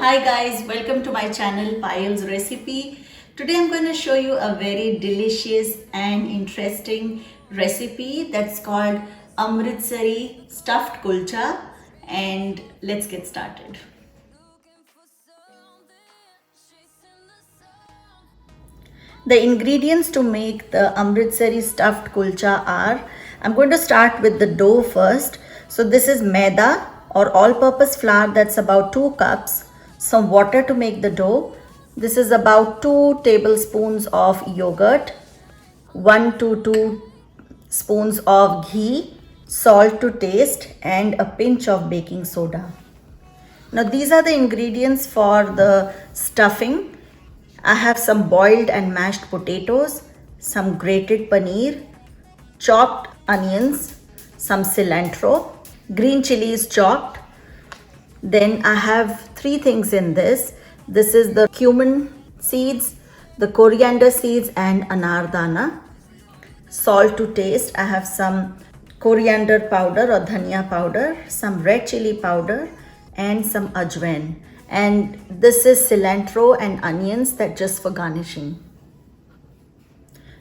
Hi guys, welcome to my channel Payal's Recipe. Today I'm going to show you a very delicious and interesting recipe that's called Amritsari stuffed kulcha, and let's get started. The ingredients to make the Amritsari stuffed kulcha are, I'm going to start with the dough first. So this is maida or all-purpose flour, that's about 2 cups. Some water to make the dough. This is about 2 tablespoons of yogurt, 1 to 2 spoons of ghee, salt to taste, and a pinch of baking soda. Now these are the ingredients for the stuffing. I have some boiled and mashed potatoes, some grated paneer, chopped onions, some cilantro, green chilies chopped. Then I have 3 things in this. This is the cumin seeds, the coriander seeds, and anardana. Salt to taste. I have some coriander powder or dhania powder, some red chili powder, and some ajwain. And this is cilantro and onions, that just for garnishing.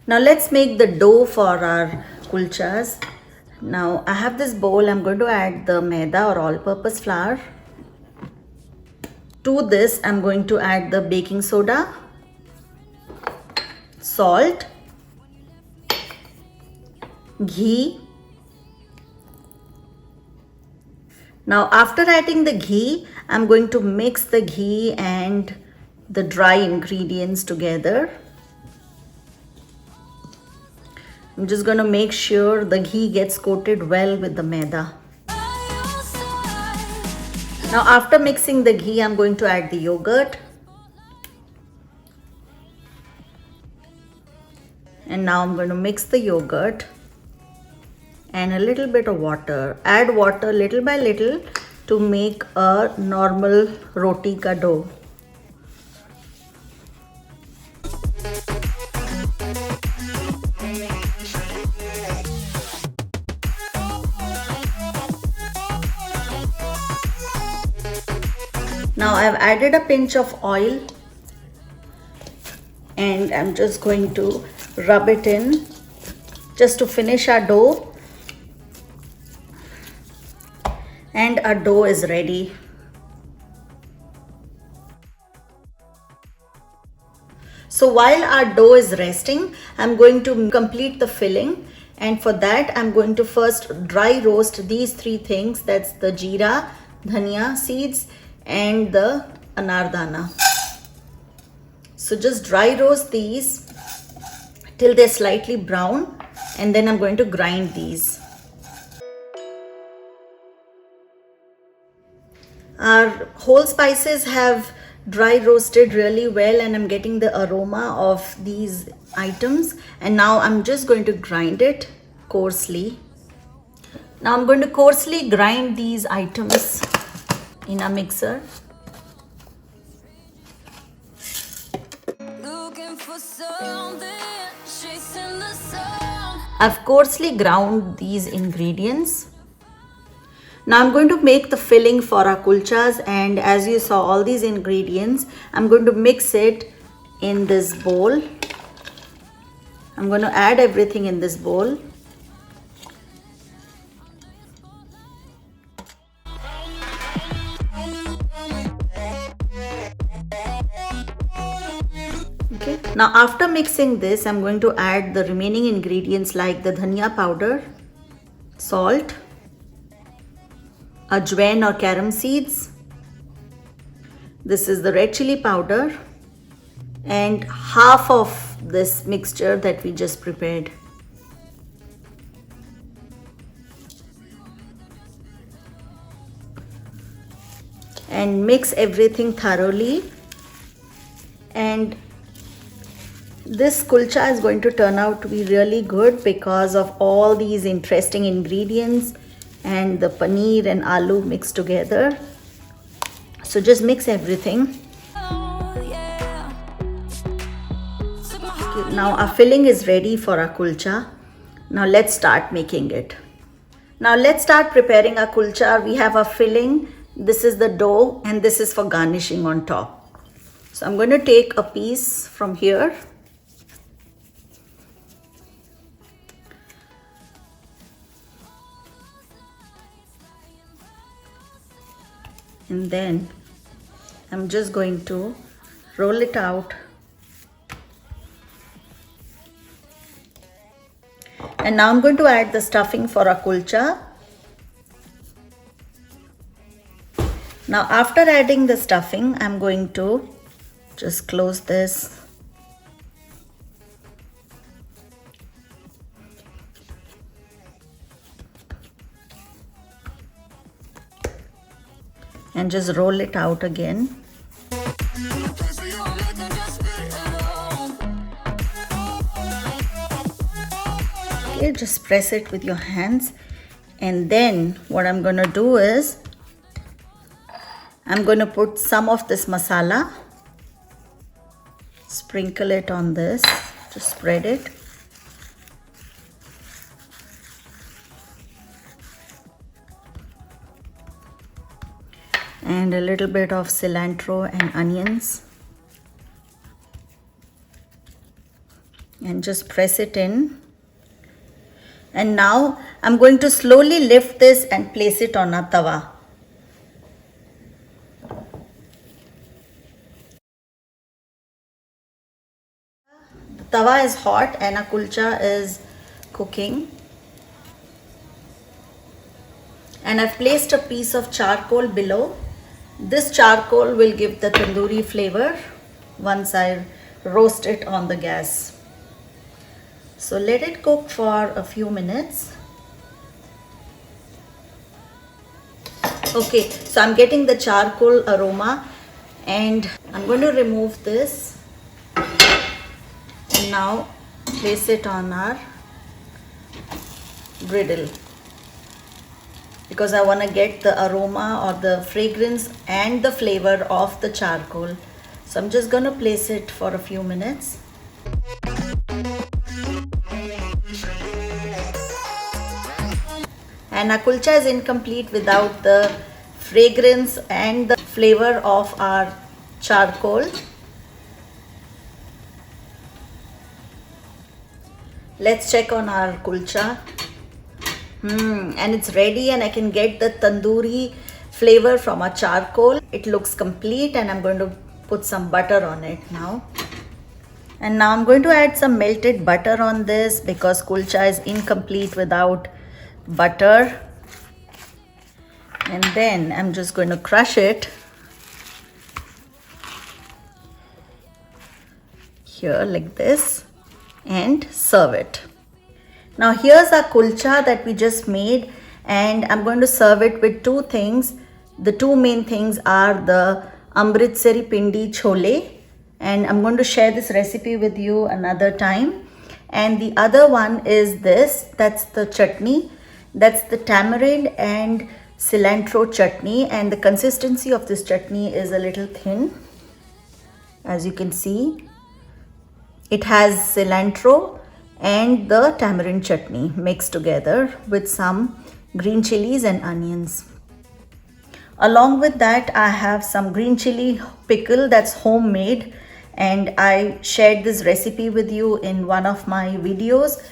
Now let's make the dough for our kulchas. Now I have this bowl. I'm going to add the maida or all-purpose flour. To this I'm going to add the baking soda, salt, ghee. Now after adding the ghee, I'm going to mix the ghee and the dry ingredients together. I'm just going to make sure the ghee gets coated well with the maida. Now after mixing the ghee, I'm going to add the yogurt. And now I'm going to mix the yogurt and a little bit of water. Add water little by little to make a normal roti ka dough. Now I've added a pinch of oil and I'm just going to rub it in just to finish our dough. And our dough is ready. So while our dough is resting, I'm going to complete the filling, and for that I'm going to first dry roast these 3 things. That's the jeera, dhania seeds, and the anardana. So just dry roast these till they're slightly brown, and then I'm going to grind these. Our whole spices have dry roasted really well, and I'm getting the aroma of these items. And now I'm just going to grind it coarsely. Now I'm going to coarsely grind these items in a mixer. I've coarsely ground these ingredients. Now I'm going to make the filling for our kulchas, and as you saw all these ingredients, I'm going to mix it in this bowl. I'm going to add everything in this bowl. Okay. Now after mixing this, I'm going to add the remaining ingredients like the dhania powder, salt, ajwain or carom seeds. This is the red chili powder, and half of this mixture that we just prepared. And mix everything thoroughly. And this kulcha is going to turn out to be really good because of all these interesting ingredients and the paneer and aloo mixed together. So just mix everything. Okay, now our filling is ready for our kulcha. Now let's start making it. Now let's start preparing our kulcha. We have a filling This is the dough and this is for garnishing on top. So I'm going to take a piece from here. And then I'm just going to roll it out. And now I'm going to add the stuffing for our kulcha. Now after adding the stuffing, I'm going to just close this. And just roll it out again. Okay, just press it with your hands. And then what I'm going to do is I'm going to put some of this masala, sprinkle it on this, just spread it. And a little bit of cilantro and onions. And just press it in. And now I'm going to slowly lift this and place it on a tawa. The tawa is hot and a kulcha is cooking. And I've placed a piece of charcoal below. This charcoal will give the tandoori flavor once I roast it on the gas. So let it cook for a few minutes. Okay, so I'm getting the charcoal aroma and I'm going to remove this and now place it on our griddle, because I want to get the aroma or the fragrance and the flavor of the charcoal. So I'm just going to place it for a few minutes. And our kulcha is incomplete without the fragrance and the flavor of our charcoal. Let's check on our kulcha. And it's ready and I can get the tandoori flavor from our charcoal. It looks complete and I'm going to put some butter on it now. And now I'm going to add some melted butter on this because kulcha is incomplete without butter. And then I'm just going to crush it here like this and serve it. Now here's our kulcha that we just made and I'm going to serve it with two things. The two main things are the Amritsari Pindi Chole, and I'm going to share this recipe with you another time. And the other one is this, that's the chutney. That's the tamarind and cilantro chutney, and the consistency of this chutney is a little thin. As you can see, it has cilantro and the tamarind chutney mixed together with some green chilies and onions. Along with that, I have some green chili pickle that's homemade, and I shared this recipe with you in one of my videos,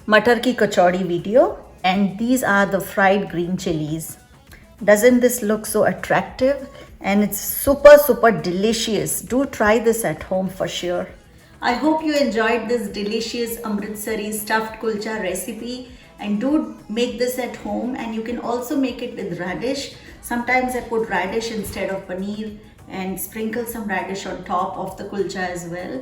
Matar Ki Kachori video. And these are the fried green chilies. Doesn't this look so attractive? And it's super delicious. Do try this at home for sure. I hope you enjoyed this delicious Amritsari stuffed kulcha recipe, and do make this at home. And you can also make it with radish. Sometimes I put radish instead of paneer and sprinkle some radish on top of the kulcha as well.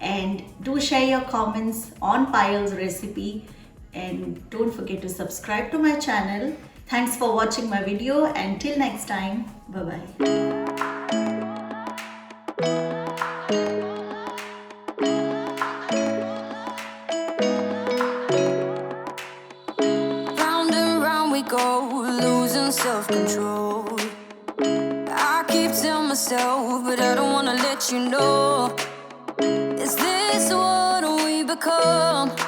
And do share your comments on Payal's recipe, and don't forget to subscribe to my channel. Thanks for watching my video, and till next time, bye bye. Go, losing self-control. I keep telling myself, but I don't wanna let you know. Is this what we become?